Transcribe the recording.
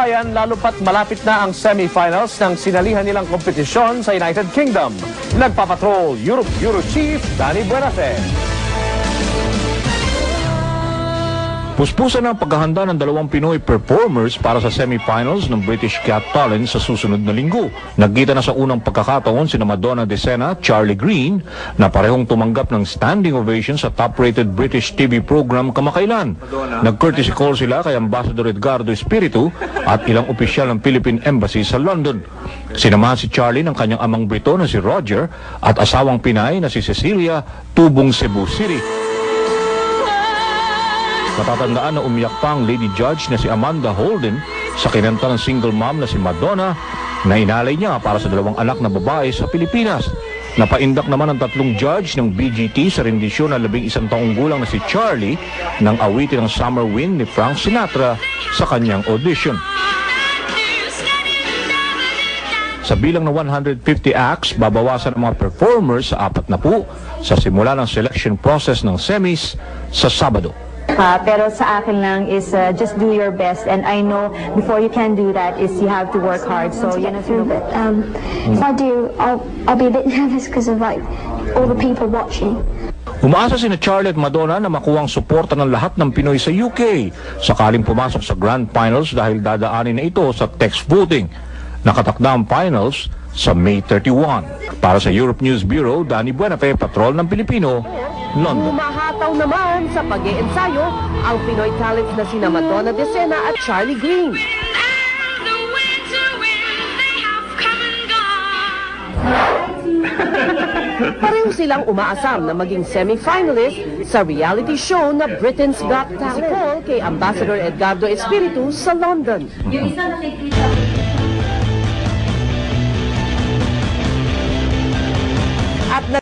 kababayan, lalo pat malapit na ang semifinals ng sinalihan nilang kompetisyon sa United Kingdom. Nagpapatrol Europe Bureau Chief Danny Buenafe. Puspusan ang paghahanda ng dalawang Pinoy performers para sa semifinals ng British Got Talent sa susunod na linggo. Nagkita na sa unang pagkakataon sina Madonna Decena, Charlie Green na parehong tumanggap ng standing ovation sa top-rated British TV program kamakailan. Nag-courtesy call sila kay Ambassador Edgardo Espiritu at ilang opisyal ng Philippine Embassy sa London. Sinamahan si Charlie ng kanyang amang Brito na si Roger at asawang Pinay na si Cecilia, tubong Cebu City. Matatandaan na umiyak pa ang lady judge na si Amanda Holden sa kinanta ng single mom na si Madonna na inalay niya para sa dalawang anak na babae sa Pilipinas. Napaindak naman ang tatlong judge ng BGT sa rendisyon na 11 taong gulang na si Charlie nang awitin ang Summer Wind ni Frank Sinatra sa kanyang audition. Sa bilang na 150 acts, babawasan ang mga performers sa 40 sa simula ng selection process ng semis sa Sabado. Pero sa akin lang is just do your best, and I know before you can do that is you have to work hard. So you know, but if I do, I'll be a bit nervous because of like all the people watching. Umaasa sina Charlie at Madonna na makuha ang suporta ng lahat ng Pinoy sa UK sakaling pumasok sa Grand Finals dahil dadaanin na ito sa text voting. Nakatakda ang finals sa May 31. Para sa Europe News Bureau, Danny Buenafe, Patrol ng Pilipino, London. Umahataw naman sa pag-iensayo ang Pinoy talents na sina Madonna Decena at Charlie Green. Pareho silang umaasam na maging semi-finalist sa reality show na Britain's Got Talent kay Ambassador Edgardo Espiritu sa London.